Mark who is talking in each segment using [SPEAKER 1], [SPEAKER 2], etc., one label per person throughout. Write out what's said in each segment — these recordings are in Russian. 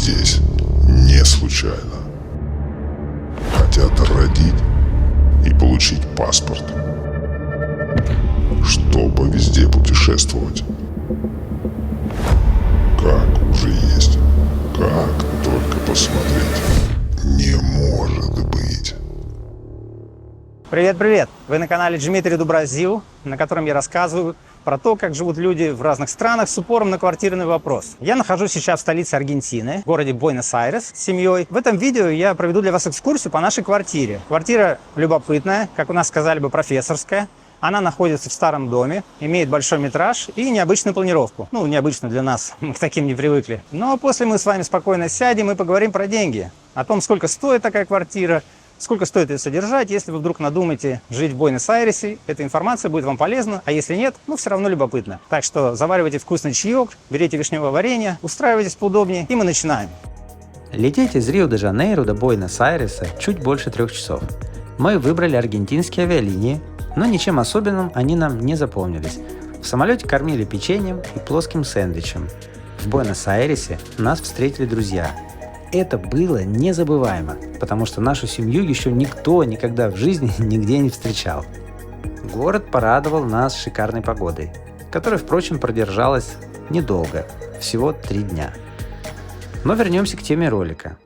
[SPEAKER 1] здесь не случайно. Хотят родить и получить паспорт, чтобы везде путешествовать. Как уже есть, как только посмотреть. Не может быть.
[SPEAKER 2] Привет-привет! Вы на канале Дмитрий Дубразил, на котором я рассказываю про то, как живут люди в разных странах с упором на квартирный вопрос. Я нахожусь сейчас в столице Аргентины, в городе Буэнос-Айрес с семьей. В этом видео я проведу для вас экскурсию по нашей квартире. Квартира любопытная, как у нас сказали бы, профессорская. Она находится в старом доме, имеет большой метраж и необычную планировку. Ну, необычно для нас, мы к таким не привыкли. Но после мы с вами спокойно сядем и поговорим про деньги. О том, сколько стоит такая квартира, сколько стоит ее содержать. Если вы вдруг надумаете жить в Буэнос-Айресе, эта информация будет вам полезна, а если нет, ну все равно любопытно. Так что заваривайте вкусный чаек, берите вишневое варенье, устраивайтесь поудобнее, и мы начинаем.
[SPEAKER 3] Лететь из Рио-де-Жанейро до Буэнос-Айреса чуть больше 3 часов. Мы выбрали аргентинские авиалинии, но ничем особенным они нам не запомнились. В самолете кормили печеньем и плоским сэндвичем. В Буэнос-Айресе нас встретили друзья. Это было незабываемо, потому что нашу семью еще никто никогда в жизни нигде не встречал. Город порадовал нас шикарной погодой, которая, впрочем, продержалась недолго, всего 3 дня. Но вернемся к теме ролика.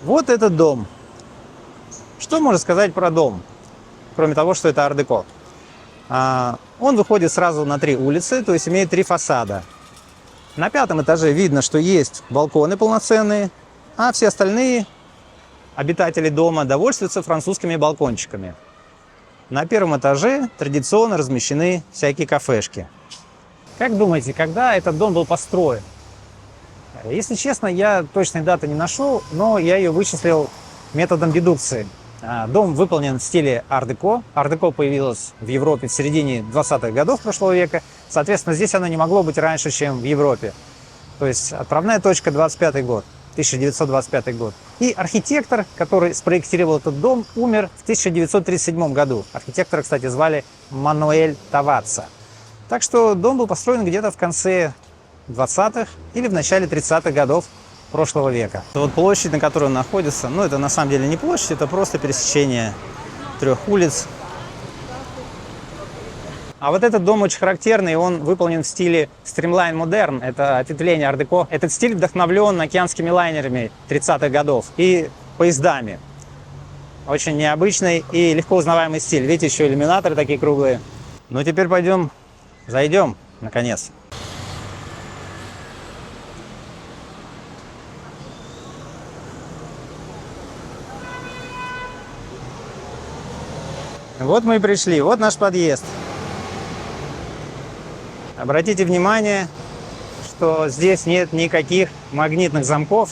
[SPEAKER 2] Вот этот дом. Что можно сказать про дом, кроме того, что это ар-деко? Он выходит сразу на 3 улицы, то есть имеет 3 фасада. На 5-м этаже видно, что есть балконы полноценные, а все остальные обитатели дома довольствуются французскими балкончиками. На 1-м этаже традиционно размещены всякие кафешки. Как думаете, когда этот дом был построен? Если честно, я точной даты не нашел, но я ее вычислил методом дедукции. Дом выполнен в стиле ар-деко. Ар-деко появилось в Европе в середине 20-х годов прошлого века. Соответственно, здесь оно не могло быть раньше, чем в Европе. То есть отправная точка 25-й год, 1925 год. И архитектор, который спроектировал этот дом, умер в 1937 году. Архитектора, кстати, звали Мануэль Таваца. Так что дом был построен где-то в конце 20-х или в начале 30-х годов прошлого века. Вот площадь, на которой он находится, ну это на самом деле не площадь, это просто пересечение 3 улиц. А вот этот дом очень характерный, он выполнен в стиле Streamline Modern, это ответвление ар-деко. Этот стиль вдохновлен океанскими лайнерами 30-х годов и поездами. Очень необычный и легко узнаваемый стиль. Видите, еще иллюминаторы такие круглые. Ну теперь пойдем, зайдем, наконец. Вот мы и пришли, вот наш подъезд. Обратите внимание, что здесь нет никаких магнитных замков,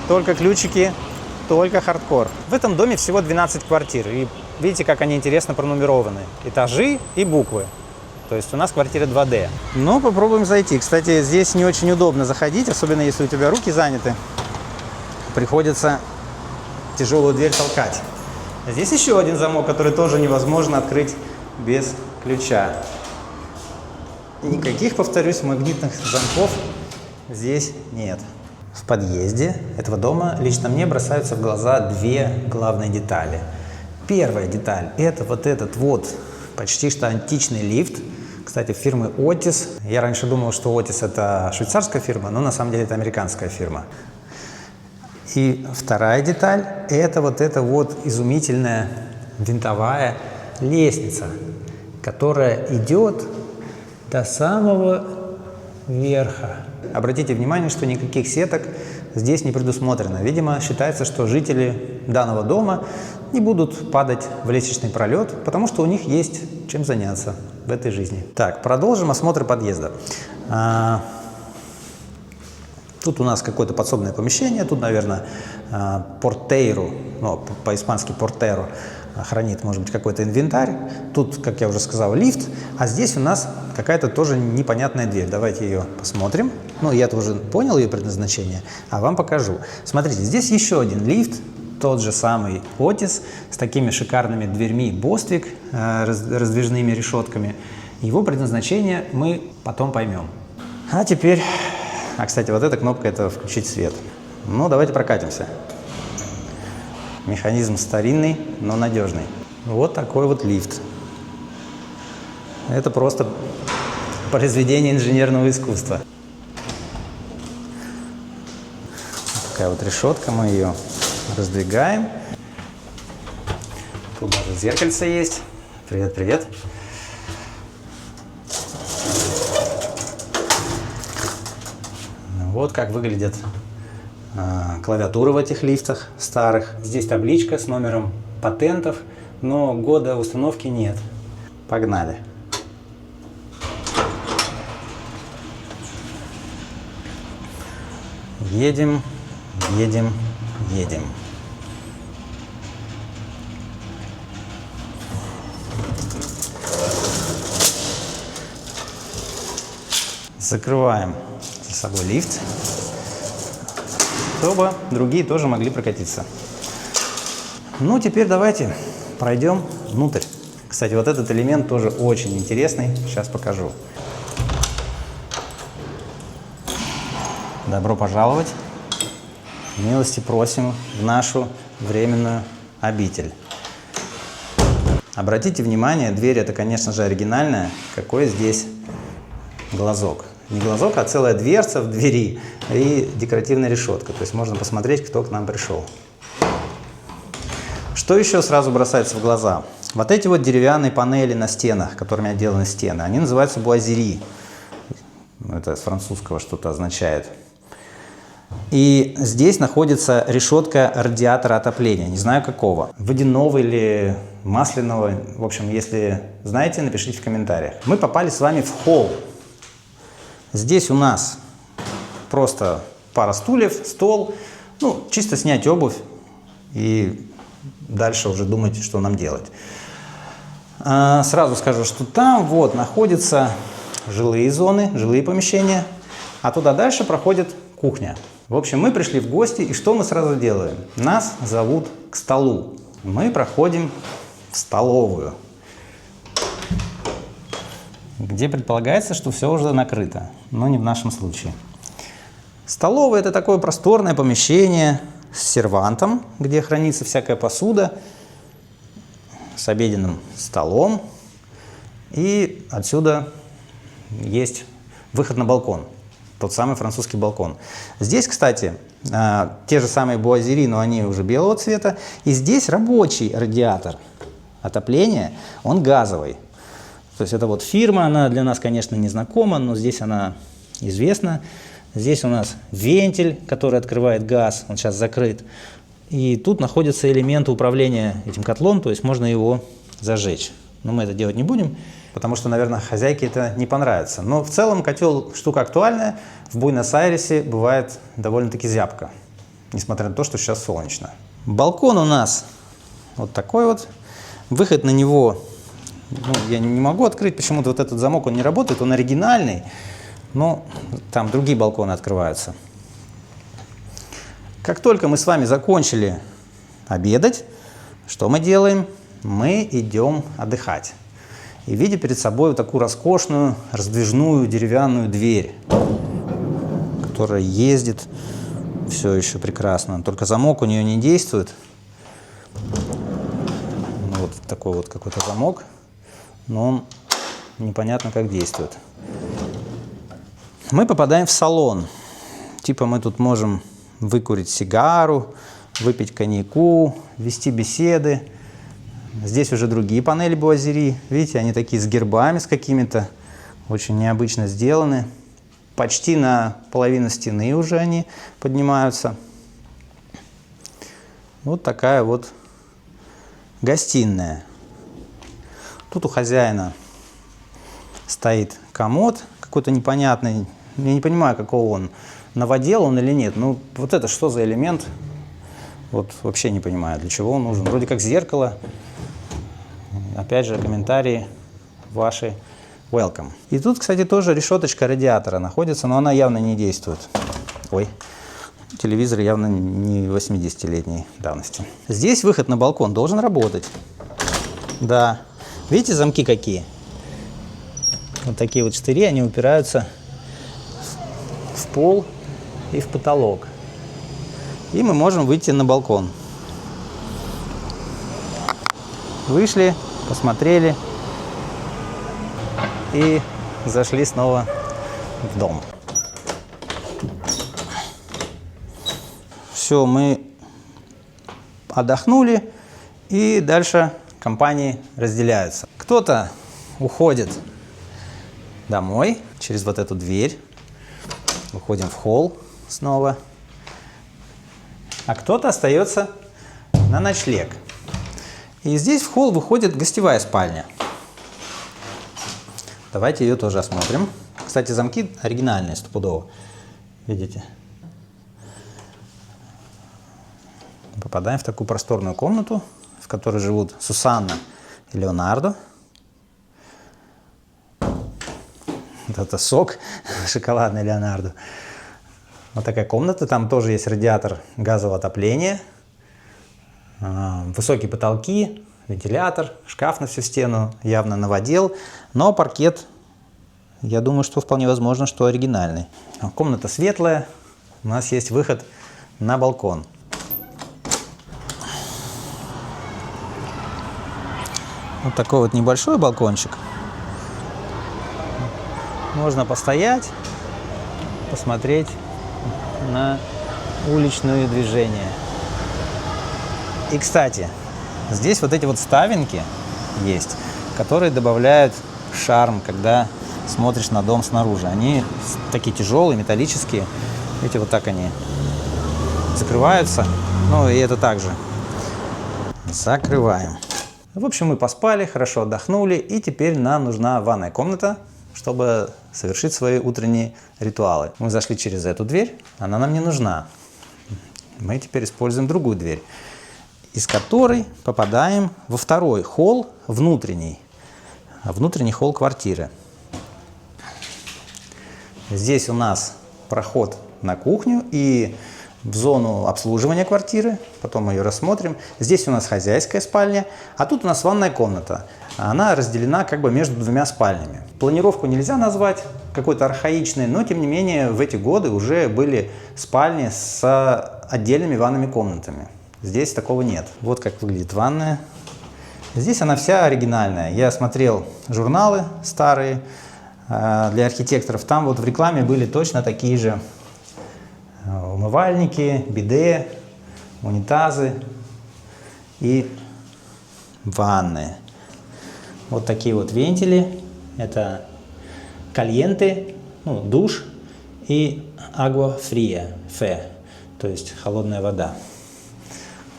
[SPEAKER 2] только ключики, только хардкор. В этом доме всего 12 квартир, и видите, как они интересно пронумерованы. Этажи и буквы. То есть у нас квартира 2D. Но попробуем зайти. Кстати, здесь не очень удобно заходить, особенно если у тебя руки заняты. Приходится тяжелую дверь толкать. Здесь еще один замок, который тоже невозможно открыть без ключа. Никаких, повторюсь, магнитных замков здесь нет. В подъезде этого дома лично мне бросаются в глаза 2 главные детали. Первая деталь – это вот этот вот почти что античный лифт. Кстати, фирмы Otis. Я раньше думал, что Otis – это швейцарская фирма, но на самом деле это американская фирма. И вторая деталь – это вот эта вот изумительная винтовая лестница, которая идет до самого верха. Обратите внимание, что никаких сеток здесь не предусмотрено. Видимо, считается, что жители данного дома не будут падать в лестничный пролет, потому что у них есть чем заняться в этой жизни. Так, продолжим осмотр подъезда. Тут у нас какое-то подсобное помещение, тут, наверное, портейру, ну, по-испански портеро, хранит, может быть, какой-то инвентарь. Тут, как я уже сказал, лифт, а здесь у нас какая-то тоже непонятная дверь. Давайте ее посмотрим. Ну, я-то уже понял ее предназначение, а вам покажу. Смотрите, здесь еще один лифт, тот же самый Otis, с такими шикарными дверьми Bostwick, раздвижными решетками. Его предназначение мы потом поймем. А теперь А, кстати, вот эта кнопка – это включить свет. Ну, давайте прокатимся. Механизм старинный, но надежный. Вот такой вот лифт. Это просто произведение инженерного искусства. Такая вот решетка, мы ее раздвигаем. Тут даже зеркальце есть. Привет, привет. Вот как выглядят клавиатуры в этих лифтах старых. Здесь табличка с номером патентов, но года установки нет. Погнали. Едем, едем, едем. Закрываем за собой лифт, чтобы другие тоже могли прокатиться. Ну, теперь давайте пройдем внутрь. Кстати, вот этот элемент тоже очень интересный. Сейчас покажу. Добро пожаловать. Милости просим в нашу временную обитель. Обратите внимание, дверь это, конечно же, оригинальная. Какой здесь глазок. Не глазок, а целая дверца в двери и декоративная решетка. То есть можно посмотреть, кто к нам пришел. Что еще сразу бросается в глаза? Вот эти вот деревянные панели на стенах, которыми отделаны стены, они называются буазери. Это с французского что-то означает. И здесь находится решетка радиатора отопления, не знаю какого. Водяного или масляного. В общем, если знаете, напишите в комментариях. Мы попали с вами в холл. Здесь у нас просто пара стульев, стол. Ну, чисто снять обувь и дальше уже думать, что нам делать. Сразу скажу, что там вот находятся жилые зоны, жилые помещения, а туда дальше проходит кухня. В общем, мы пришли в гости, и что мы сразу делаем? Нас зовут к столу. Мы проходим в столовую, где предполагается, что все уже накрыто, но не в нашем случае. Столовая – это такое просторное помещение с сервантом, где хранится всякая посуда, с обеденным столом, и отсюда есть выход на балкон, тот самый французский балкон. Здесь, кстати, те же самые буазери, но они уже белого цвета, и здесь рабочий радиатор отопления, он газовый. То есть это вот фирма, она для нас, конечно, не знакома, но здесь она известна. Здесь у нас вентиль, который открывает газ, он сейчас закрыт. И тут находятся элементы управления этим котлом, то есть можно его зажечь. Но мы это делать не будем, потому что, наверное, хозяйке это не понравится. Но в целом котел штука актуальная. В Буэнос-Айресе бывает довольно-таки зябко, несмотря на то, что сейчас солнечно. Балкон у нас вот такой вот. Выход на него, я не могу открыть, почему-то вот этот замок, он не работает, он оригинальный. Но там другие балконы открываются. Как только мы с вами закончили обедать, что мы делаем? Мы идем отдыхать. И видя перед собой вот такую роскошную, раздвижную деревянную дверь, которая ездит все еще прекрасно. Только замок у нее не действует. Ну, вот такой вот какой-то замок, но он непонятно как действует. Мы попадаем в салон. Типа мы тут можем выкурить сигару, выпить коньяку, вести беседы. Здесь уже другие панели буазери. Видите, они такие с гербами с какими-то. Очень необычно сделаны. Почти на половину стены уже они поднимаются. Вот такая вот гостиная. Тут у хозяина стоит комод какой-то непонятный. Я не понимаю, какого он. Новодел он или нет. Ну, вот это что за элемент? Вот вообще не понимаю, для чего он нужен. Вроде как зеркало. Опять же, комментарии ваши. Welcome. И тут, кстати, тоже решеточка радиатора находится, но она явно не действует. Ой, телевизор явно не 80-летней давности. Здесь выход на балкон должен работать. Да. Видите, замки какие? Вот такие вот штыри, они упираются в пол и в потолок. И мы можем выйти на балкон. Вышли, посмотрели и зашли снова в дом. Все, мы отдохнули, и дальше компании разделяются. Кто-то уходит домой через вот эту дверь, выходим в холл снова, а кто-то остается на ночлег. И здесь в холл выходит гостевая спальня. Давайте ее тоже осмотрим. Кстати, замки оригинальные, стопудово. Видите? Попадаем в такую просторную комнату, в которой живут Сусанна и Леонардо. Вот это сок шоколадный Леонардо. Вот такая комната. Там тоже есть радиатор газового отопления. Высокие потолки, вентилятор, шкаф на всю стену, явно новодел. Но паркет, я думаю, что вполне возможно, что оригинальный. Комната светлая. У нас есть выход на балкон. Вот такой вот небольшой балкончик. Можно постоять, посмотреть на уличное движение. И, кстати, здесь вот эти вот ставинки есть, которые добавляют шарм, когда смотришь на дом снаружи. Они такие тяжелые, металлические. Видите, вот так они закрываются. Ну и это также закрываем. В общем, мы поспали, хорошо отдохнули, и теперь нам нужна ванная комната, чтобы совершить свои утренние ритуалы. Мы зашли через эту дверь, она нам не нужна. Мы теперь используем другую дверь, из которой попадаем во второй холл, внутренний холл квартиры. Здесь у нас проход на кухню и в зону обслуживания квартиры, потом мы ее рассмотрим. Здесь у нас хозяйская спальня, а тут у нас ванная комната. Она разделена как бы между двумя спальнями. Планировку нельзя назвать какой-то архаичной, но тем не менее в эти годы уже были спальни с отдельными ванными комнатами. Здесь такого нет. Вот как выглядит ванная. Здесь она вся оригинальная. Я смотрел журналы старые для архитекторов. Там вот в рекламе были точно такие же умывальники, биде, унитазы и ванны. Вот такие вот вентили. Это кальенте, ну, душ, и агуа фрия, фе, то есть холодная вода.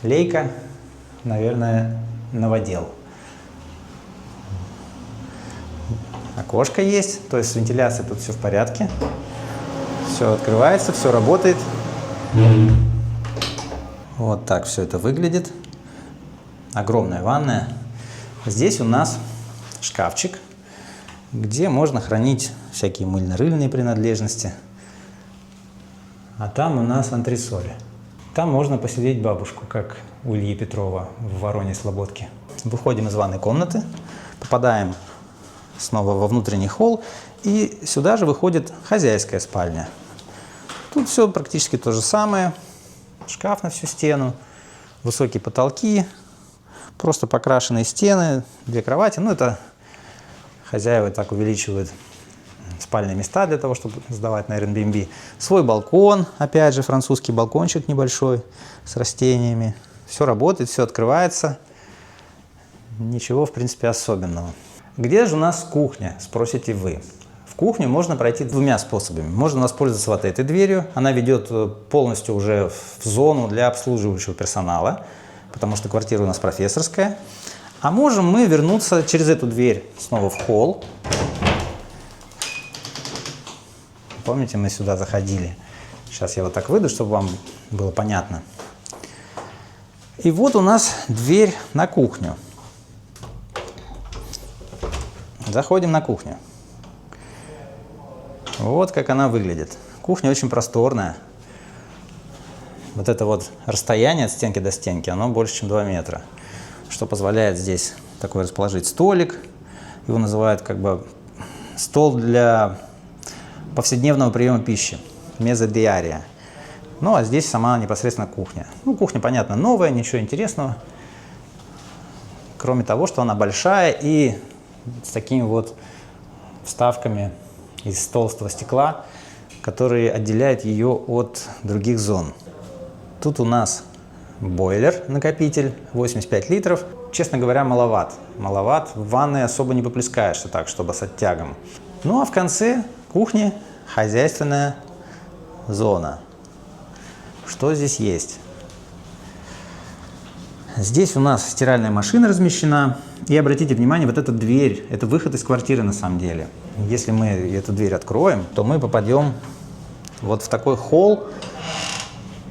[SPEAKER 2] Лейка, наверное, новодел. Окошко есть, то есть с вентиляцией тут все в порядке. Все открывается, все работает. Вот так все это выглядит. Огромная ванная. Здесь у нас шкафчик, где можно хранить всякие мыльно-рыльные принадлежности. А там у нас антресоли. Там можно поселить бабушку, как у Ильи Петрова в Вороньей Слободке. Выходим из ванной комнаты, попадаем снова во внутренний холл, и сюда же выходит хозяйская спальня. Тут все практически то же самое. Шкаф на всю стену, высокие потолки, просто покрашенные стены, две кровати. Ну, это хозяева так увеличивают спальные места для того, чтобы сдавать на Airbnb. Свой балкон, опять же, французский балкончик небольшой с растениями. Все работает, все открывается. Ничего, в принципе, особенного. Где же у нас кухня, спросите вы? В кухню можно пройти двумя способами. Можно воспользоваться вот этой дверью. Она ведет полностью уже в зону для обслуживающего персонала, потому что квартира у нас профессорская. А можем мы вернуться через эту дверь снова в холл. Помните, мы сюда заходили? Сейчас я вот так выйду, чтобы вам было понятно. И вот у нас дверь на кухню. Заходим на кухню. Вот как она выглядит. Кухня очень просторная. Вот это вот расстояние от стенки до стенки, оно больше, чем 2 метра. Что позволяет здесь такой расположить столик. Его называют как бы стол для повседневного приема пищи. mesa diaria. Ну, а здесь сама непосредственно кухня. Ну, кухня, понятно, новая, ничего интересного. Кроме того, что она большая и с такими вот вставками из толстого стекла, которые отделяют ее от других зон. Тут у нас бойлер, накопитель, 85 литров. Честно говоря, маловат. Маловат, в ванной особо не поплескаешься так, чтобы с оттягом. Ну а в конце кухни хозяйственная зона. Что здесь есть? Здесь у нас стиральная машина размещена. И обратите внимание, вот эта дверь, это выход из квартиры на самом деле. Если мы эту дверь откроем, то мы попадем вот в такой холл.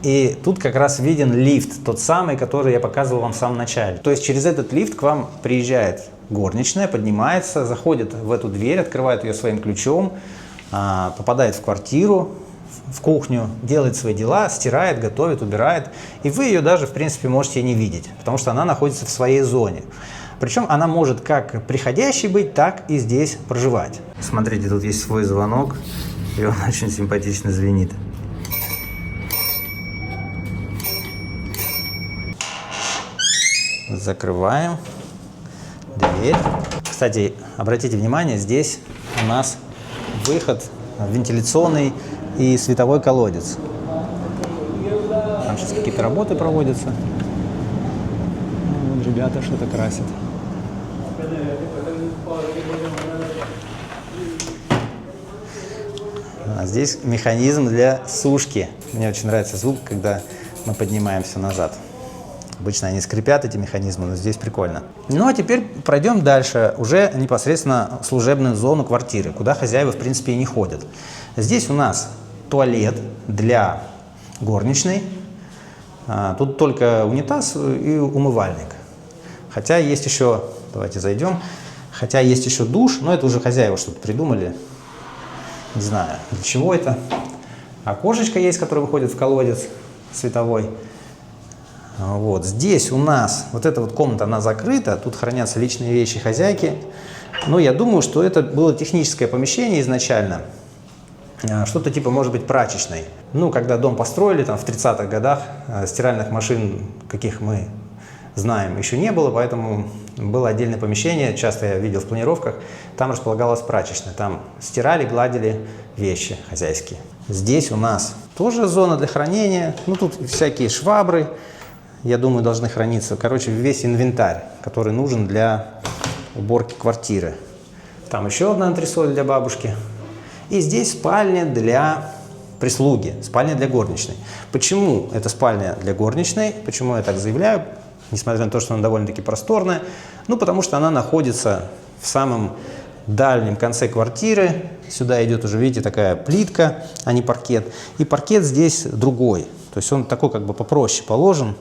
[SPEAKER 2] И тут как раз виден лифт, тот самый, который я показывал вам в самом начале. То есть через этот лифт к вам приезжает горничная, поднимается, заходит в эту дверь, открывает ее своим ключом, попадает в квартиру, в кухню, делает свои дела, стирает, готовит, убирает. И вы ее даже, в принципе, можете не видеть, потому что она находится в своей зоне. Причем она может как приходящей быть, так и здесь проживать. Смотрите, тут есть свой звонок, и он очень симпатично звенит. Закрываем дверь. Кстати, обратите внимание, здесь у нас выход вентиляционный и световой колодец. Там сейчас какие-то работы проводятся. Вот ребята что-то красят. А здесь механизм для сушки. Мне очень нравится звук, когда мы поднимаемся назад. Обычно они скрипят, эти механизмы, но здесь прикольно. Ну а теперь пройдем дальше, уже непосредственно в служебную зону квартиры, куда хозяева в принципе и не ходят. Здесь у нас туалет для горничной. Тут только унитаз и умывальник. Хотя есть еще, давайте зайдем, хотя есть еще душ, но это уже хозяева что-то придумали. Не знаю, для чего это. Окошечко есть, которое выходит в колодец световой. Вот здесь у нас вот эта вот комната, она закрыта, тут хранятся личные вещи хозяйки. Но я думаю, что это было техническое помещение изначально, что-то типа, может быть, прачечной. Ну, когда дом построили, там, в 30-х годах, стиральных машин, каких мы знаем, еще не было, поэтому было отдельное помещение, часто я видел в планировках, там располагалась прачечная, там стирали, гладили вещи хозяйские. Здесь у нас тоже зона для хранения, ну, тут всякие швабры, я думаю, должны храниться. Короче, весь инвентарь, который нужен для уборки квартиры. Там еще одна антресоль для бабушки. И здесь спальня для прислуги, спальня для горничной. Почему это спальня для горничной? Почему я так заявляю? Несмотря на то, что она довольно-таки просторная. Ну, потому что она находится в самом дальнем конце квартиры. Сюда идет уже, видите, такая плитка, а не паркет. И паркет здесь другой. То есть он такой как бы попроще положен.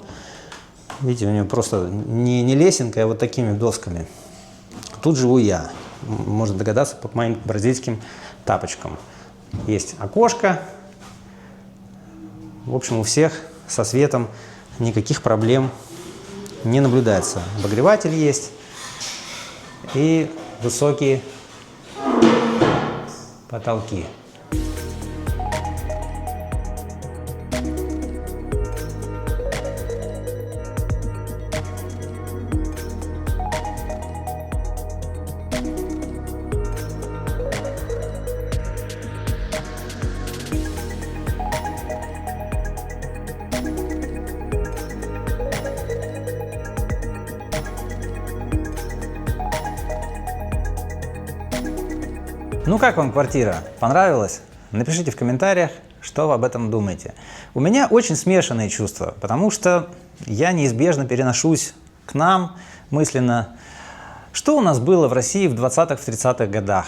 [SPEAKER 2] Видите, у него просто не лесенка, а вот такими досками. Тут живу я. Можно догадаться по моим бразильским тапочкам. Есть окошко. В общем, у всех со светом никаких проблем не наблюдается. Обогреватель есть. И высокие потолки. Ну как вам квартира? Понравилась? Напишите в комментариях, что вы об этом думаете. У меня очень смешанные чувства, потому что я неизбежно переношусь к нам мысленно. Что у нас было в России в 20-х, в 30-х годах?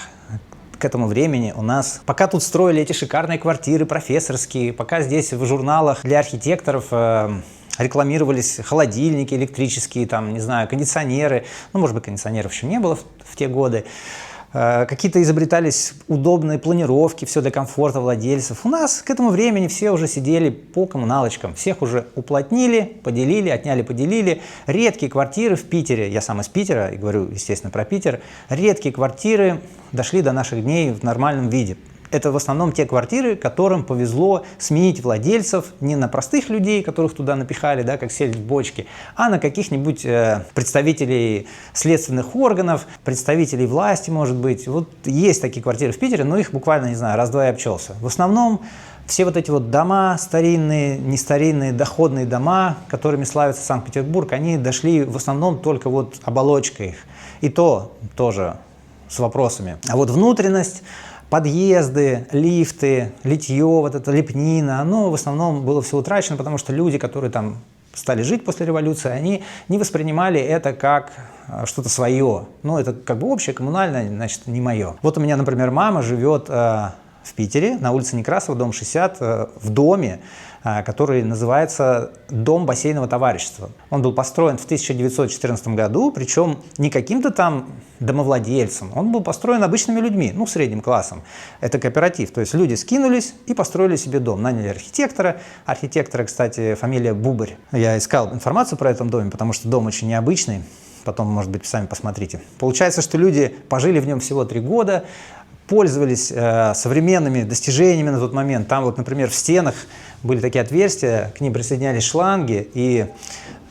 [SPEAKER 2] К этому времени у нас, пока тут строили эти шикарные квартиры профессорские, пока здесь в журналах для архитекторов рекламировались холодильники электрические, там, не знаю, кондиционеры, ну, может быть, кондиционеров еще не было в те годы, какие-то изобретались удобные планировки, все для комфорта владельцев. У нас к этому времени все уже сидели по коммуналочкам, всех уже уплотнили, поделили, отняли, поделили. Редкие квартиры в Питере, я сам из Питера и говорю, естественно, про Питер, редкие квартиры дошли до наших дней в нормальном виде. это в основном те квартиры, которым повезло сменить владельцев не на простых людей, которых туда напихали, да, как сель в бочке, а на каких-нибудь представителей следственных органов, представителей власти, может быть. Вот есть такие квартиры в Питере, но их буквально, не знаю, раз-два и обчелся. В основном все вот эти вот дома, старинные, не старинные, доходные дома, которыми славится Санкт-Петербург, они дошли в основном только вот оболочкой их. И то тоже с вопросами. А вот внутренность, подъезды, лифты, литье, вот эта лепнина, оно в основном было все утрачено, потому что люди, которые там стали жить после революции, они не воспринимали это как что-то свое. Ну, это как бы общее, коммунальное, значит, не мое. Вот у меня, например, мама живет в Питере, на улице Некрасова, дом 60, в доме, который называется «Дом бассейнового товарищества». Он был построен в 1914 году, причем не каким-то там домовладельцем, он был построен обычными людьми, ну, средним классом. Это кооператив, то есть люди скинулись и построили себе дом, наняли архитектора. Архитектора, кстати, фамилия Бубарь. Я искал информацию про этот дом, потому что дом очень необычный, потом, может быть, сами посмотрите. Получается, что люди пожили в нем всего 3 года, пользовались современными достижениями на тот момент. Там вот, например, в стенах были такие отверстия, к ним присоединялись шланги, и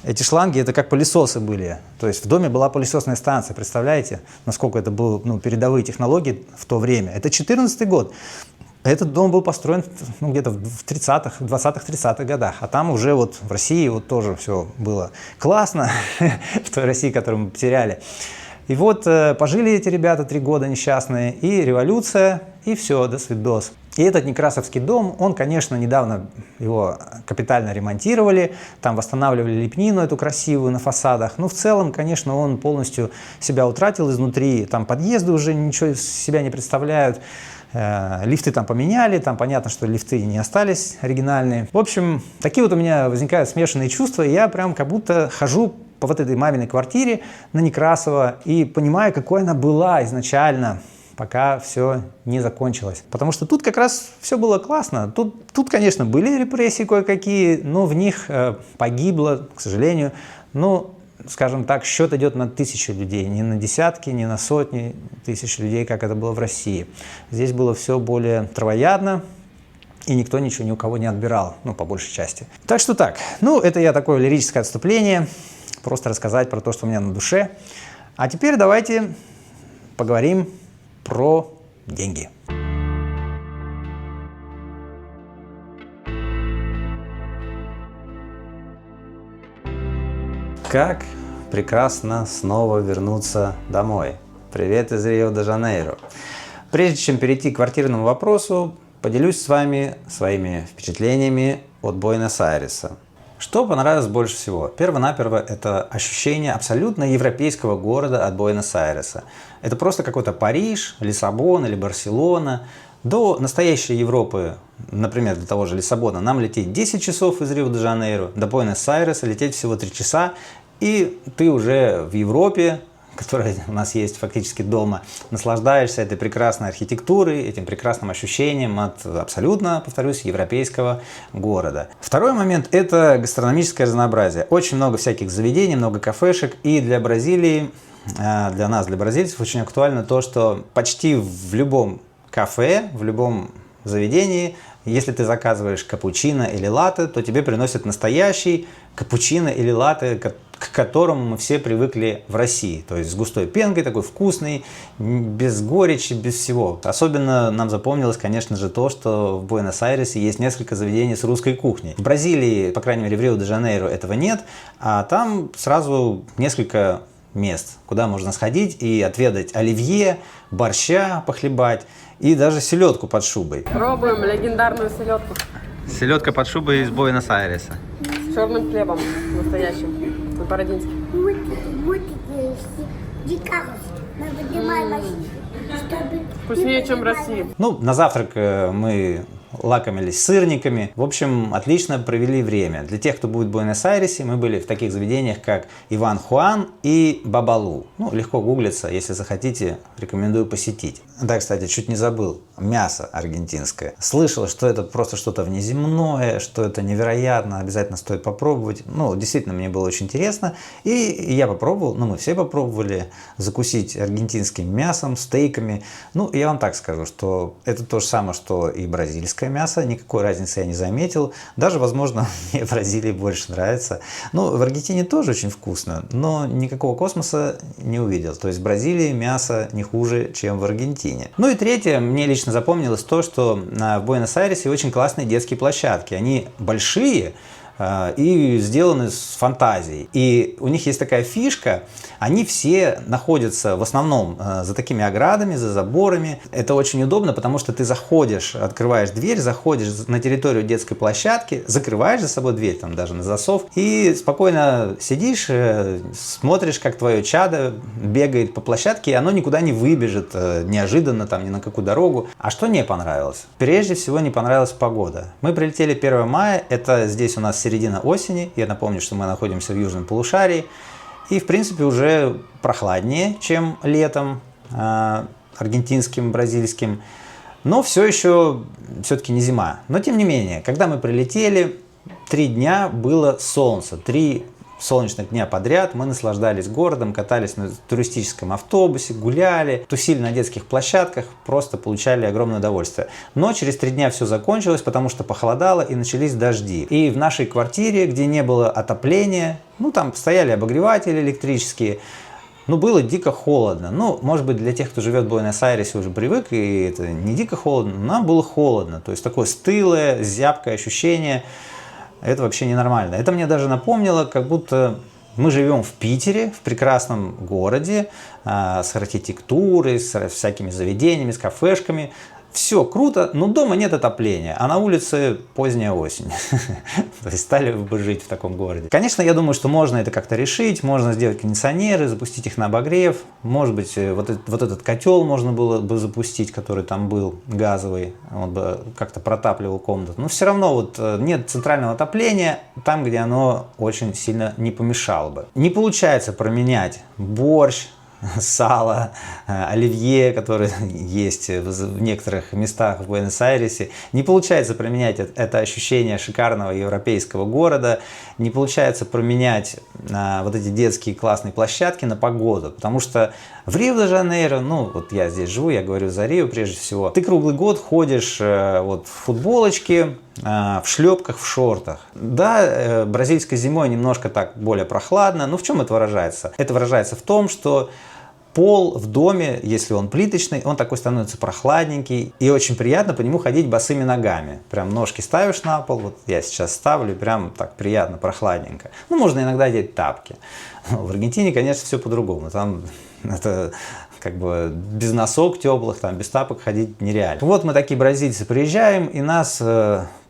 [SPEAKER 2] эти шланги это как пылесосы были. То есть в доме была пылесосная станция, представляете, насколько это было, ну, передовые технологии в то время. Это 14-й год. Этот дом был построен где-то в 30-х, 20-30-х годах, а там уже вот в России вот тоже все было классно, в той России, которую мы потеряли. И вот пожили эти ребята 3 года несчастные, и революция, и все, до свидос. И этот Некрасовский дом, он, конечно, недавно его капитально ремонтировали, там восстанавливали лепнину эту красивую на фасадах. Но в целом, конечно, он полностью себя утратил изнутри, там подъезды уже ничего из себя не представляют. Лифты там поменяли, там понятно, что лифты не остались оригинальные. В общем, такие вот у меня возникают смешанные чувства, и я прям как будто хожу по вот этой маминой квартире на Некрасова и понимаю, какой она была изначально, пока все не закончилось. Потому что тут как раз все было классно. Тут, конечно, были репрессии кое-какие, но в них погибло, к сожалению, ну, скажем так, счет идет на тысячи людей, не на десятки, не на сотни тысяч людей, как это было в России. Здесь было все более травоядно, и никто ничего ни у кого не отбирал, ну, по большей части. Так что так, ну, это я такое лирическое отступление, просто рассказать про то, что у меня на душе. А теперь давайте поговорим про деньги.
[SPEAKER 3] Как прекрасно снова вернуться домой. Привет из Рио-де-Жанейро. Прежде чем перейти к квартирному вопросу, поделюсь с вами своими впечатлениями от Буэнос-Айреса. Что понравилось больше всего? Перво-наперво это ощущение абсолютно европейского города от Буэнос-Айреса. Это просто какой-то Париж, Лиссабон или Барселона. До настоящей Европы, например, до того же Лиссабона, нам лететь 10 часов из Рио-де-Жанейро, до Буэнос-Айреса лететь всего 3 часа, и ты уже в Европе, которая у нас есть фактически дома, наслаждаешься этой прекрасной архитектурой, этим прекрасным ощущением от абсолютно, повторюсь, европейского города. Второй момент – это гастрономическое разнообразие. Очень много всяких заведений, много кафешек, и для Бразилии, для нас, для бразильцев, очень актуально то, что почти в любом кафе, в любом заведении, если ты заказываешь капучино или латте, то тебе приносят настоящий капучино или латте, к которому мы все привыкли в России. То есть с густой пенкой, такой вкусный, без горечи, без всего. Особенно нам запомнилось, конечно же, то, что в Буэнос-Айресе есть несколько заведений с русской кухней. В Бразилии, по крайней мере в Рио-де-Жанейро, этого нет, а там сразу несколько мест, куда можно сходить и отведать оливье, борща похлебать и даже селедку под шубой.
[SPEAKER 4] Пробуем легендарную селедку
[SPEAKER 3] Селедка под шубой из Буэнос-Айреса.
[SPEAKER 4] с черным хлебом настоящим, по-бородински.
[SPEAKER 5] Чтобы
[SPEAKER 4] Вкуснее, чем в России.
[SPEAKER 2] Ну, на завтрак мы лакомились сырниками. В общем, отлично провели время. Для тех, кто будет в Буэнос-Айресе, мы были в таких заведениях, как Иван Хуан и Бабалу. Ну, легко гуглится, если захотите, рекомендую посетить. Да, кстати, чуть не забыл. Мясо аргентинское. Слышал, что это просто что-то внеземное, что это невероятно, обязательно стоит попробовать. Ну, действительно, мне было очень интересно. И я попробовал, ну, мы все попробовали закусить аргентинским мясом, стейками. Ну, я вам так скажу, что это то же самое, что и бразильское мясо. Никакой разницы я не заметил. Даже, возможно, мне в Бразилии больше нравится. Ну, в Аргентине тоже очень вкусно, но никакого космоса не увидел. То есть в Бразилии мясо не хуже, чем в Аргентине. Ну и третье, мне лично запомнилось то, что в Буэнос-Айресе очень классные детские площадки. Они большие и сделаны с фантазией. И у них есть такая фишка, они все находятся в основном за такими оградами, за заборами. Это очень удобно, потому что ты заходишь, открываешь дверь, заходишь на территорию детской площадки, закрываешь за собой дверь, там даже на засов, и спокойно сидишь, смотришь, как твое чадо бегает по площадке, и оно никуда не выбежит неожиданно, там, ни на какую дорогу. А что не понравилось? Прежде всего не понравилась погода. Мы прилетели 1 мая, это здесь у нас середина осени, я напомню, что мы находимся в южном полушарии, и в принципе уже прохладнее, чем летом аргентинским, бразильским, но все еще все-таки не зима. Но тем не менее, когда мы прилетели, 3 дня было солнце, 3 солнечных дня подряд мы наслаждались городом, катались на туристическом автобусе, гуляли, тусили на детских площадках, просто получали огромное удовольствие. Но через 3 дня все закончилось, потому что похолодало и начались дожди. И в нашей квартире, где не было отопления, ну там стояли обогреватели электрические, ну, было дико холодно. Ну, может быть, для тех, кто живет в Буэнос-Айресе, уже привык, и это не дико холодно, но нам было холодно. То есть такое стылое, зябкое ощущение. Это вообще ненормально. Это мне даже напомнило, как будто мы живем в Питере, в прекрасном городе, с архитектурой, с всякими заведениями, с кафешками. Все круто, но дома нет отопления, а на улице поздняя осень. То есть стали бы жить в таком городе. Конечно, я думаю, что можно это как-то решить, можно сделать кондиционеры, запустить их на обогрев. Может быть, вот этот котел можно было бы запустить, который там был, газовый, он бы как-то протапливал комнату. Но все равно вот нет центрального отопления там, где оно очень сильно не помешало бы. Не получается променять борщ, сало, оливье, которые есть в некоторых местах в Буэнос-Айресе. Не получается променять это ощущение шикарного европейского города, не получается променять вот эти детские классные площадки на погоду, потому что в Рио-де-Жанейро, ну вот я здесь живу, я говорю за Рио прежде всего, ты круглый год ходишь вот в футболочке, в шлепках, в шортах. Да, бразильской зимой немножко так более прохладно, но в чем это выражается? Это выражается в том, что пол в доме, если он плиточный, он такой становится прохладненький, и очень приятно по нему ходить босыми ногами. Прям ножки ставишь на пол, вот я сейчас ставлю, прям так приятно, прохладненько. Ну, можно иногда одеть тапки. В Аргентине, конечно, все по-другому. Там это как бы без носок теплых, там без тапок ходить нереально. Вот мы такие бразильцы приезжаем, и нас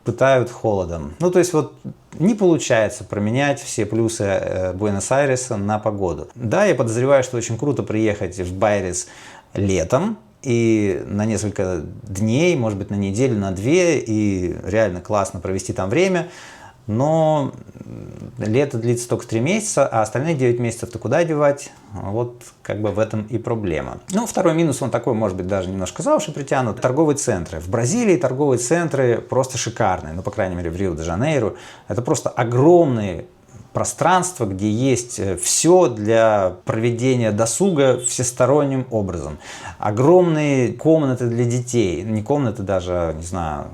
[SPEAKER 2] пытают холодом. Ну, то есть вот не получается променять все плюсы Буэнос-Айреса на погоду. Да, я подозреваю, что очень круто приехать в Байрес летом и на несколько дней, может быть, на неделю, на 2, и реально классно провести там время. Но лето длится только 3 месяца, а остальные 9 месяцев-то куда девать? Вот как бы в этом и проблема. Ну, второй минус, он такой, может быть, даже немножко за уши притянут. Торговые центры. В Бразилии торговые центры просто шикарные. Ну, по крайней мере, в Рио-де-Жанейро. Это просто огромные пространства, где есть все для проведения досуга всесторонним образом. Огромные комнаты для детей. Не комнаты даже, не знаю,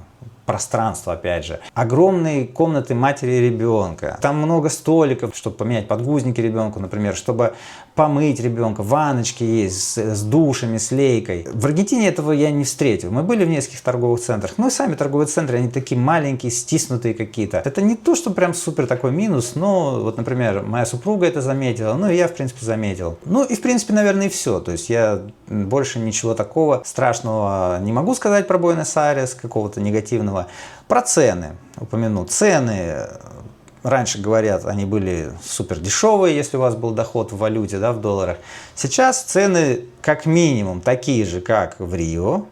[SPEAKER 2] пространство, опять же. Огромные комнаты матери и ребенка. Там много столиков, чтобы поменять подгузники ребенку, например, чтобы помыть ребенка. Ванночки есть с душами, с лейкой. В Аргентине этого я не встретил. Мы были в нескольких торговых центрах, но и сами торговые центры, они такие маленькие, стиснутые какие-то. Это не то, что прям супер такой минус, но вот, например, моя супруга это заметила, ну и я, в принципе, заметил. Ну и, в принципе, наверное, и все. То есть я больше ничего такого страшного не могу сказать про Буэнос-Айрес, какого-то негативного. Про цены упомяну. Цены, раньше, говорят, они были супер дешевые, если у вас был доход в валюте, да, в долларах. Сейчас цены как минимум такие же, как в Рио.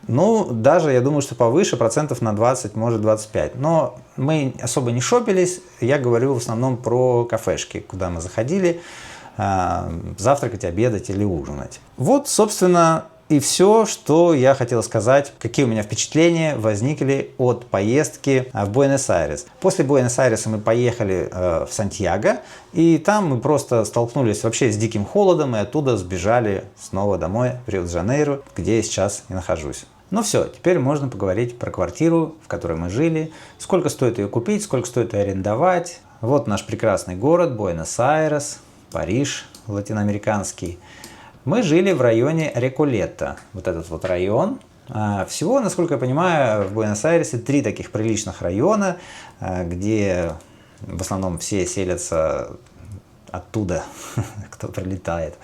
[SPEAKER 3] Ну, даже, я думаю, что повыше, процентов на 20, может 25. Но мы особо не шопились. Я говорю в основном про кафешки, куда мы заходили завтракать, обедать или ужинать. Вот, собственно, и все, что я хотел сказать, какие у меня впечатления возникли от поездки в Буэнос-Айрес. После Буэнос-Айреса мы поехали в Сантьяго, и там мы просто столкнулись вообще с диким холодом, и оттуда сбежали снова домой в Рио-де-Жанейро, где я сейчас и нахожусь. Ну все, теперь можно поговорить про квартиру, в которой мы жили, сколько стоит ее купить, сколько стоит ее арендовать. Вот наш прекрасный город Буэнос-Айрес, Париж латиноамериканский. Мы жили в районе Реколета, вот этот вот район. Всего, насколько я понимаю, в Буэнос-Айресе 3 таких приличных района, где в основном все селятся оттуда, кто прилетает.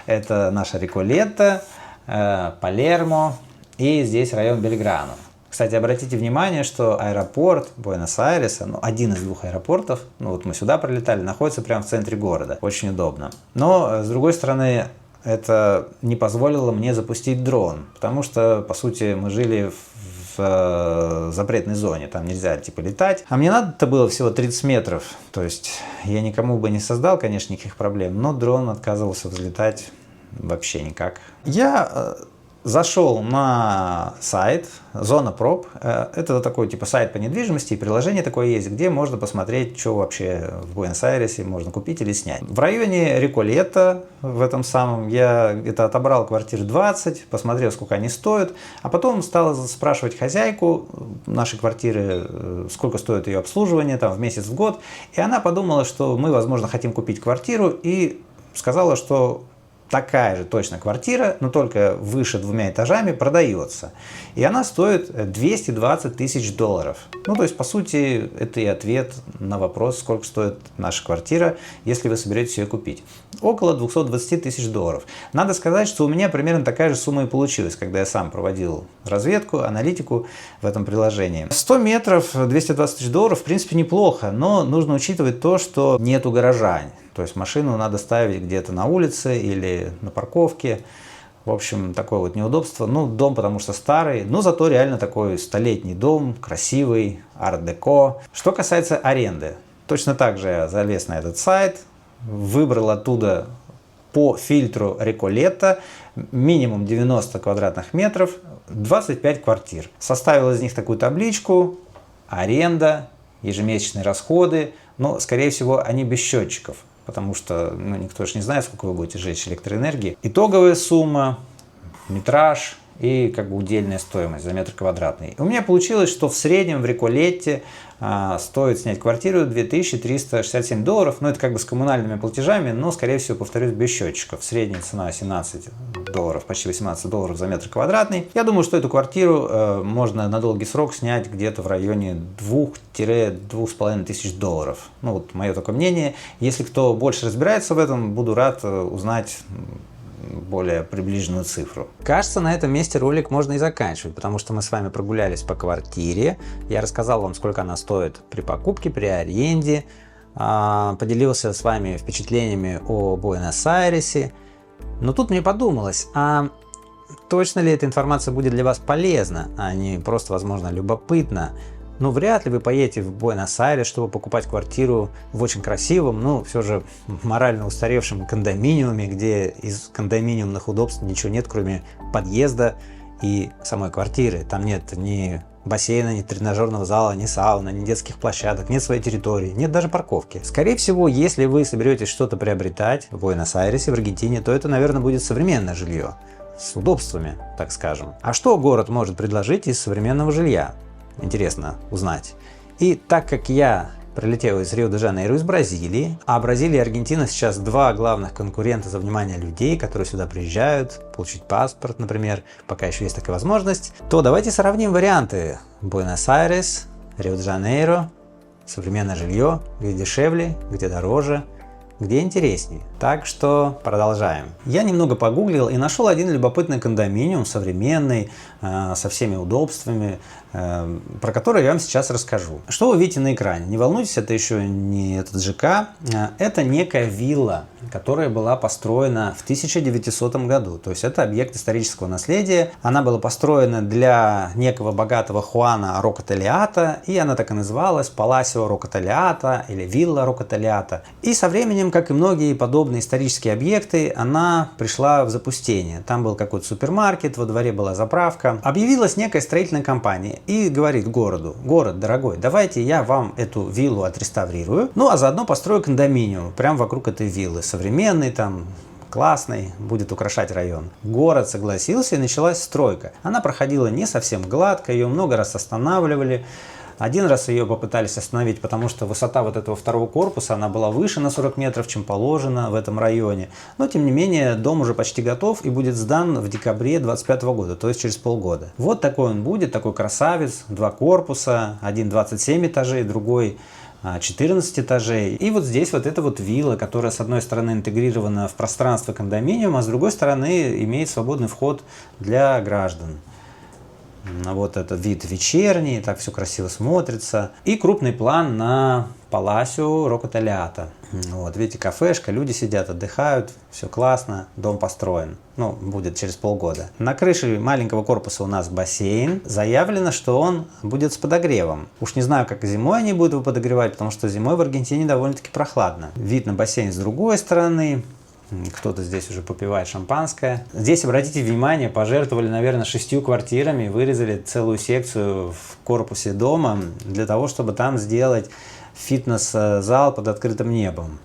[SPEAKER 3] Это наша Реколета, Палермо и здесь район Бельграно. Кстати, обратите внимание, что аэропорт Буэнос-Айреса, один из 2 аэропортов, вот мы сюда прилетали, находится прямо в центре города. Очень удобно. Но, с другой стороны, это не позволило мне запустить дрон, потому что, по сути, мы жили в запретной зоне, там нельзя типа летать. А мне надо-то было всего 30 метров, то есть я никому бы не создал, конечно, никаких проблем, но дрон отказывался взлетать вообще никак. Я зашел на сайт Зона Проб. Это такой типа сайт по недвижимости, и приложение такое есть, где можно посмотреть, что вообще в Буэнос-Айресе можно купить или снять. В районе Реколета, в этом самом, я это отобрал квартир 20, посмотрел, сколько они стоят, а потом стал спрашивать хозяйку нашей квартиры, сколько стоит ее обслуживание там в месяц, в год, и она подумала, что мы, возможно, хотим купить квартиру, и сказала, что такая же точно квартира, но только выше 2 этажами продается. И она стоит $220 тысяч. Ну, то есть, по сути, это и ответ на вопрос, сколько стоит наша квартира, если вы соберетесь ее купить. Около $220 тысяч. Надо сказать, что у меня примерно такая же сумма и получилась, когда я сам проводил разведку, аналитику в этом приложении. 100 метров, $220 тысяч, в принципе, неплохо, но нужно учитывать то, что нету гаража. То есть машину надо ставить где-то на улице или на парковке. В общем, такое вот неудобство. Ну, дом потому что старый, но зато реально такой столетний дом, красивый, арт-деко. Что касается аренды. Точно так же я залез на этот сайт, выбрал оттуда по фильтру Реколета минимум 90 квадратных метров, 25 квартир. Составил из них такую табличку: аренда, ежемесячные расходы, но, скорее всего, они без счетчиков. Потому что никто же не знает, сколько вы будете жечь электроэнергии. Итоговая сумма, метраж и как бы удельная стоимость за метр квадратный. У меня получилось, что в среднем в Реколете стоит снять квартиру $2367. Ну, это как бы с коммунальными платежами, но, скорее всего, повторюсь, без счетчиков. Средняя цена $17, почти $18 за метр квадратный. Я думаю, что эту квартиру можно на долгий срок снять где-то в районе $2-2,5 тысяч. Ну, вот мое такое мнение. Если кто больше разбирается в этом, буду рад узнать более приближенную цифру.
[SPEAKER 2] Кажется, на этом месте ролик можно и заканчивать, потому что мы с вами прогулялись по квартире. Я рассказал вам, сколько она стоит при покупке, при аренде. Поделился с вами впечатлениями о Буэнос-Айресе. Но тут мне подумалось, а точно ли эта информация будет для вас полезна, а не просто, возможно, любопытна? Ну, вряд ли вы поедете в Буэнос-Айрес, чтобы покупать квартиру в очень красивом, но все же морально устаревшем кондоминиуме, где из кондоминиумных удобств ничего нет, кроме подъезда и самой квартиры. Там нет ни бассейна, ни тренажерного зала, ни сауны, ни детских площадок, нет своей территории, нет даже парковки. Скорее всего, если вы соберетесь что-то приобретать в Буэнос-Айресе, в Аргентине, то это, наверное, будет современное жилье с удобствами, так скажем. А что город может предложить из современного жилья? Интересно узнать. И так как я прилетел из Рио-де-Жанейро, из Бразилии, а Бразилия и Аргентина сейчас 2 главных конкурента за внимание людей, которые сюда приезжают, получить паспорт, например, пока еще есть такая возможность, то давайте сравним варианты. Буэнос-Айрес, Рио-де-Жанейро, современное жилье, где дешевле, где дороже.
[SPEAKER 3] где интереснее. Так что продолжаем. Я немного погуглил и нашел один любопытный кондоминиум, современный, со всеми удобствами, про который я вам сейчас расскажу. Что вы видите на экране? Не волнуйтесь, это еще не этот ЖК, это некая вилла, которая была построена в 1900 году. То есть это объект исторического наследия. Она была построена для некого богатого Хуана Рока Талиата, и она так и называлась Паласио Рока Талиата или Вилла Рока Талиата. И со временем, как и многие подобные исторические объекты, она пришла в запустение. Там был какой-то супермаркет, во дворе была заправка. Объявилась некая строительная компания и говорит городу: город, дорогой, давайте я вам эту виллу отреставрирую, ну а заодно построю кондоминиум прямо вокруг этой виллы. Современный там, классный, будет украшать район. Город согласился, и началась стройка. Она проходила не совсем гладко, ее много раз останавливали. Один раз ее попытались остановить, потому что высота вот этого второго корпуса, она была выше на 40 метров, чем положено в этом районе. Но, тем не менее, дом уже почти готов и будет сдан в декабре 2025 года, то есть через полгода. Вот такой он будет, такой красавец, два корпуса, один 27 этажей, другой 14 этажей. И вот здесь вот эта вот вилла, которая с одной стороны интегрирована в пространство кондоминиума, а с другой стороны имеет свободный вход для граждан. Вот этот вид вечерний, так все красиво смотрится. И крупный план на Паласио Рока Талиата. Вот, видите, кафешка, люди сидят, отдыхают, все классно, дом построен. Ну, будет через полгода. На крыше маленького корпуса у нас бассейн. Заявлено, что он будет с подогревом. Уж не знаю, как зимой они будут его подогревать, потому что зимой в Аргентине довольно-таки прохладно. Вид на бассейн с другой стороны. Кто-то здесь уже попивает шампанское. Здесь, обратите внимание, пожертвовали, наверное, 6 квартирами, вырезали целую секцию в корпусе дома для того, чтобы там сделать фитнес-зал под открытым небом.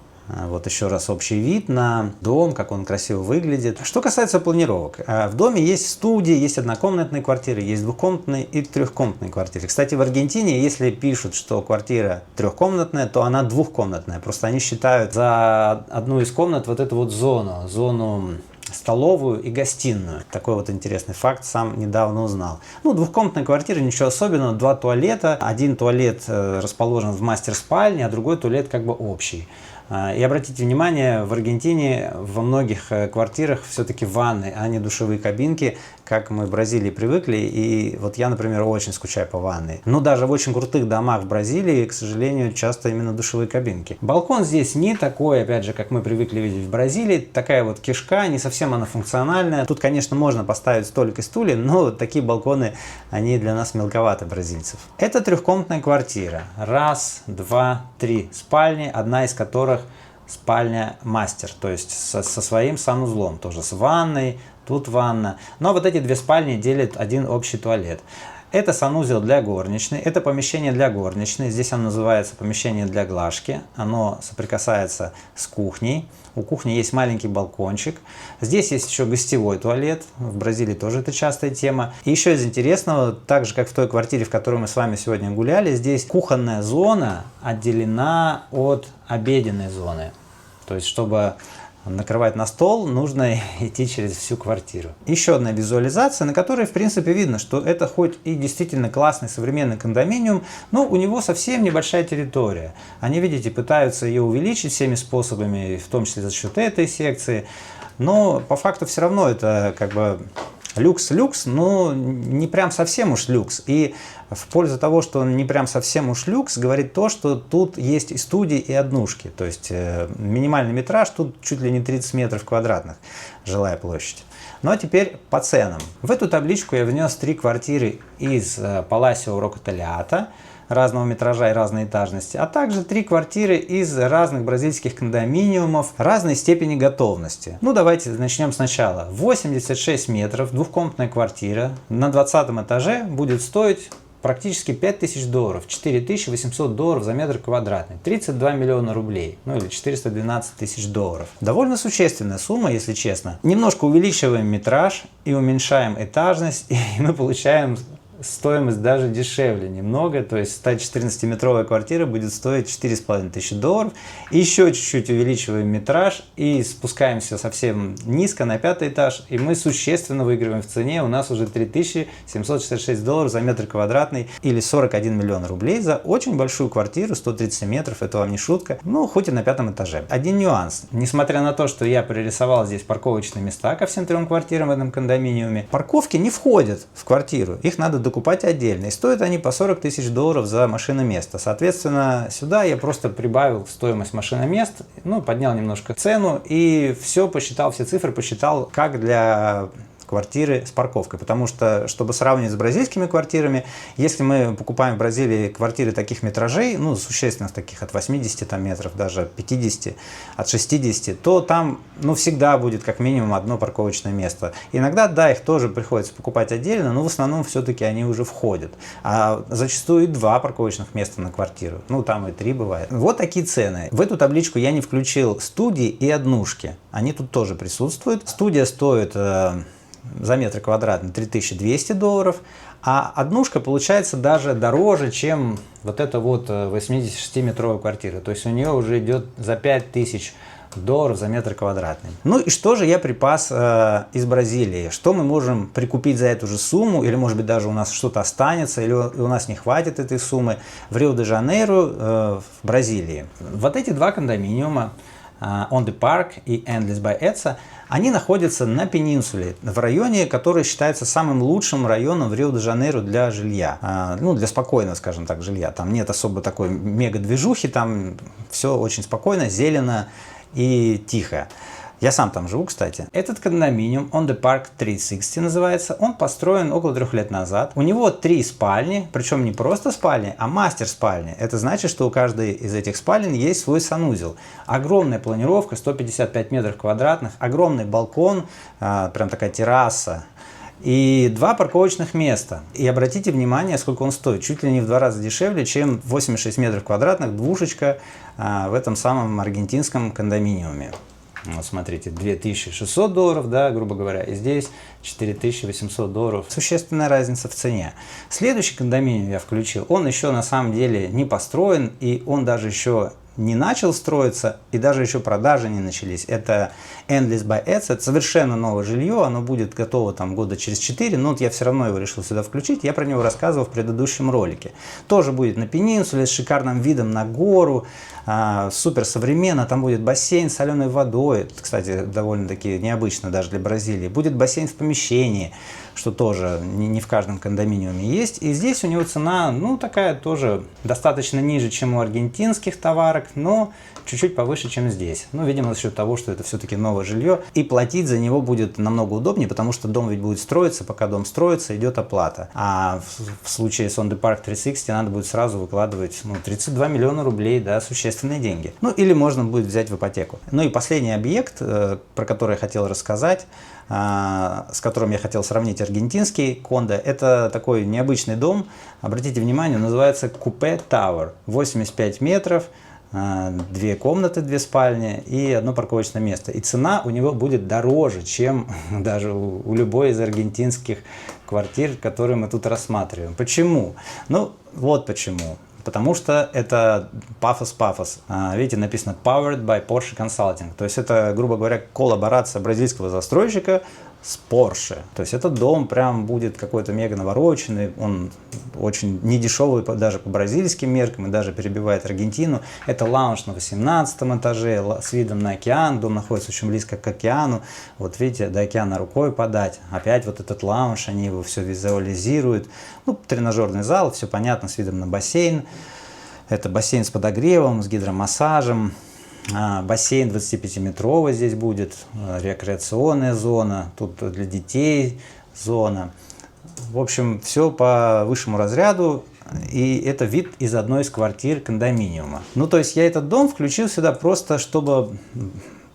[SPEAKER 3] Вот еще раз общий вид на дом, как он красиво выглядит. Что касается планировок. В доме есть студии, есть однокомнатные квартиры, есть двухкомнатные и трехкомнатные квартиры. Кстати, в Аргентине, если пишут, что квартира трехкомнатная, то она двухкомнатная. Просто они считают за одну из комнат вот эту вот зону столовую и гостиную. Такой вот интересный факт, сам недавно узнал. Ну, двухкомнатная квартира, ничего особенного, 2 туалета. Один туалет расположен в мастер-спальне, а другой туалет как бы общий. И обратите внимание, в Аргентине во многих квартирах все-таки ванны, а не душевые кабинки, как мы в Бразилии привыкли. И вот я, например, очень скучаю по ванной. Но даже в очень крутых домах в Бразилии, к сожалению, часто именно душевые кабинки. Балкон здесь не такой, опять же, как мы привыкли видеть в Бразилии. Такая вот кишка, не совсем она функциональная. Тут, конечно, можно поставить столик и стулья, но вот такие балконы, они для нас мелковаты, бразильцев. Это трехкомнатная квартира. 1, 2, 3 спальни, одна из которых спальня мастер, то есть со своим санузлом, тоже с ванной, тут ванна. Но вот эти 2 спальни делят один общий туалет. Это санузел для горничной, это помещение для горничной, здесь оно называется помещение для глажки, оно соприкасается с кухней. У кухни есть маленький балкончик. Здесь есть еще гостевой туалет. В Бразилии тоже это частая тема. И еще из интересного, так же как в той квартире, в которой мы с вами сегодня гуляли, здесь кухонная зона отделена от обеденной зоны. То есть, чтобы накрывать на стол, нужно идти через всю квартиру. Еще одна визуализация, на которой, в принципе, видно, что это хоть и действительно классный современный кондоминиум, но у него совсем небольшая территория. Они, видите, пытаются ее увеличить всеми способами, в том числе за счет этой секции. Но по факту все равно это как бы люкс-люкс, но не прям совсем уж люкс. И в пользу того, что он не прям совсем уж люкс, говорит то, что тут есть и студии, и однушки. То есть минимальный метраж тут чуть ли не 30 метров квадратных, жилая площадь. Ну а теперь по ценам. В эту табличку я внес 3 квартиры из Паласио Рока Талиата разного метража и разной этажности, а также 3 квартиры из разных бразильских кондоминиумов разной степени готовности. Ну, давайте начнем сначала. 86 метров, двухкомнатная квартира на 20 этаже будет стоить практически $5000, $4800 за метр квадратный, 32 миллиона рублей, ну или 412 тысяч долларов. Довольно существенная сумма, если честно. Немножко увеличиваем метраж и уменьшаем этажность, и мы получаем
[SPEAKER 2] стоимость даже дешевле немного, то есть 114-метровая квартира будет стоить $4500, еще чуть-чуть увеличиваем метраж и спускаемся совсем низко на 5-й этаж, и мы существенно выигрываем в цене, у нас уже $3766 за метр квадратный или 41 миллион рублей за очень большую квартиру, 130 метров, это вам не шутка, ну хоть и на 5-м этаже. Один нюанс, несмотря на то, что я пририсовал здесь парковочные места ко всем 3 квартирам в этом кондоминиуме, парковки не входят в квартиру, их надо докупать отдельно, и стоят они по $40 000 за машиноместо. Соответственно, сюда я просто прибавил стоимость машиномест, ну, поднял немножко цену и все посчитал, все цифры посчитал, как для квартиры с парковкой, потому что, чтобы сравнивать с бразильскими квартирами, если мы покупаем в Бразилии квартиры таких метражей, ну, существенных таких, от 80 там, метров, даже 50, от 60, то там, ну, всегда будет как минимум одно парковочное место. Иногда, да, их тоже приходится покупать отдельно, но в основном все-таки они уже входят. А зачастую и 2 парковочных места на квартиру, ну, там и 3 бывает. Вот такие цены. В эту табличку я не включил студии и однушки. Они тут тоже присутствуют. Студия стоит за метр квадратный $3200, а однушка получается даже дороже, чем вот эта вот 86-метровая квартира. То есть у нее уже идет за $5000 за метр квадратный. Ну и что же я припас из Бразилии? Что мы можем прикупить за эту же сумму? Или может быть даже у нас что-то останется, или у нас не хватит этой суммы в Рио-де-Жанейро, в Бразилии. Вот эти 2 кондоминиума, On the Park и Endless by Etsa, они находятся на пенинсуле, в районе, который считается самым лучшим районом в Рио-де-Жанейро для жилья. Ну, для спокойного, скажем так, жилья. Там нет особо такой мега-движухи, там все очень спокойно, зелено и тихо. Я сам там живу, кстати. Этот кондоминиум On the Park 360 называется. Он построен около 3 лет назад. У него 3 спальни, причем не просто спальни, а мастер-спальни. Это значит, что у каждой из этих спален есть свой санузел. Огромная планировка, 155 метров квадратных, огромный балкон, прям такая терраса. И 2 парковочных места. И обратите внимание, сколько он стоит. Чуть ли не в 2 раза дешевле, чем 86 метров квадратных, двушечка в этом самом аргентинском кондоминиуме. Вот смотрите, $2600, да, грубо говоря, и здесь $4800. Существенная разница в цене. Следующий кондоминиум я включил, он еще на самом деле не построен, и он даже еще не начал строиться, и даже еще продажи не начались. Это Endless by Etsa, это совершенно новое жилье, оно будет готово там года через 4, но вот я все равно его решил сюда включить, я про него рассказывал в предыдущем ролике. Тоже будет на пенинсуле с шикарным видом на гору, супер современно, там будет бассейн с соленой водой, это, кстати, довольно-таки необычно даже для Бразилии, будет бассейн в помещении, что тоже не в каждом кондоминиуме есть, и здесь у него цена, ну, такая тоже достаточно ниже, чем у аргентинских товарок, но чуть-чуть повыше, чем здесь. Ну, видимо, за счет того, что это все-таки новое жилье, и платить за него будет намного удобнее, потому что дом ведь будет строиться, пока дом строится, идет оплата. А в случае с On the Park 360 надо будет сразу выкладывать, ну, 32 миллиона рублей, да, существенные деньги. Ну, или можно будет взять в ипотеку. Ну и последний объект, про который я хотел рассказать, с которым я хотел сравнить аргентинский кондо, это такой необычный дом, обратите внимание, называется Купе Тауэр, 85 метров, 2 комнаты, 2 спальни и 1 парковочное место. И цена у него будет дороже, чем даже у любой из аргентинских квартир, которые мы тут рассматриваем. Почему? Ну, вот почему. Потому что это пафос. Видите, написано Powered by Porsche Consulting. То есть это, грубо говоря, коллаборация бразильского застройщика с Porsche. То есть этот дом прям будет какой-то мега навороченный, он очень недешевый даже по бразильским меркам и даже перебивает Аргентину. Это лаунж на 18 этаже с видом на океан, дом находится очень близко к океану. Вот видите, до океана рукой подать. Опять вот этот лаунж, они его все визуализируют. Ну, тренажерный зал, все понятно, с видом на бассейн. Это бассейн с подогревом, с гидромассажем. Бассейн 25-метровый здесь будет, рекреационная зона, тут для детей зона. В общем, все по высшему разряду, и это вид из одной из квартир кондоминиума. Ну, то есть я этот дом включил сюда просто, чтобы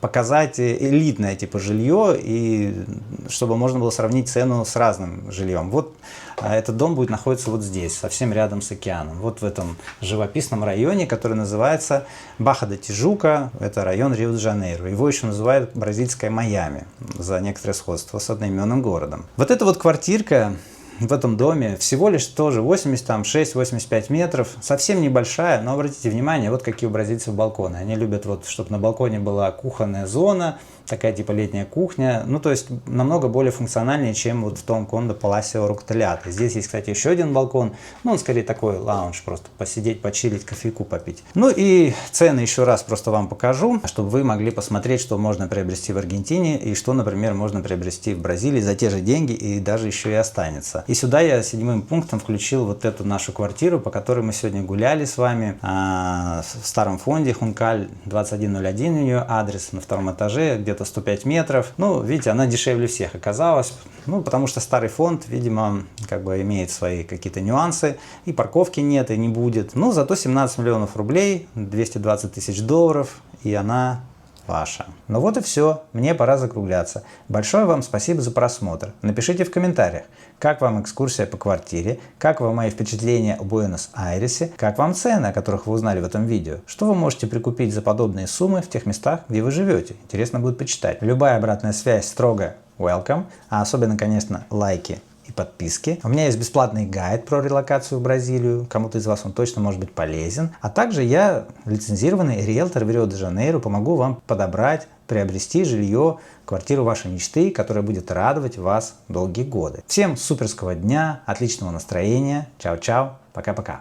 [SPEAKER 2] показать элитное типа жилье, и чтобы можно было сравнить цену с разным жильем. Вот этот дом будет находиться вот здесь, совсем рядом с океаном, вот в этом живописном районе, который называется Баха-да-Тижука, это район Рио-де-Жанейро. Его еще называют бразильское Майами, за некоторое сходство с одноименным городом. Вот эта вот квартирка в этом доме всего лишь тоже 86-85 метров, совсем небольшая, но обратите внимание, вот какие у бразильцев балконы. Они любят, вот, чтобы на балконе была кухонная зона, такая типа летняя кухня, ну то есть намного более функциональнее, чем вот в том кондо Паласио Руктелята. Здесь есть, кстати, еще один балкон, ну он скорее такой лаунж, просто посидеть, почилить, кофейку попить. Ну и цены еще раз просто вам покажу, чтобы вы могли посмотреть, что можно приобрести в Аргентине и что, например, можно приобрести в Бразилии за те же деньги и даже еще и останется. И сюда я 7-м пунктом включил вот эту нашу квартиру, по которой мы сегодня гуляли с вами, в старом фонде Хункаль 2101 у нее адрес, на 2-м этаже, где-то 105 метров. Ну, видите, она дешевле всех оказалась, ну, потому что старый фонд, видимо, как бы имеет свои какие-то нюансы, и парковки нет, и не будет. Ну, зато 17 миллионов рублей, 220 тысяч долларов, и она ваша. Ну вот и все, мне пора закругляться. Большое вам спасибо за просмотр. Напишите в комментариях, как вам экскурсия по квартире, как вам мои впечатления о Буэнос-Айресе, как вам цены, о которых вы узнали в этом видео, что вы можете прикупить за подобные суммы в тех местах, где вы живете. Интересно будет почитать. Любая обратная связь строго welcome, а особенно, конечно, лайки и подписки. У меня есть бесплатный гайд про релокацию в Бразилию. Кому-то из вас он точно может быть полезен. А также я лицензированный риэлтор в Рио-де-Жанейро. Помогу вам подобрать, приобрести жилье, квартиру вашей мечты, которая будет радовать вас долгие годы. Всем суперского дня, отличного настроения. Чао-чао. Пока-пока.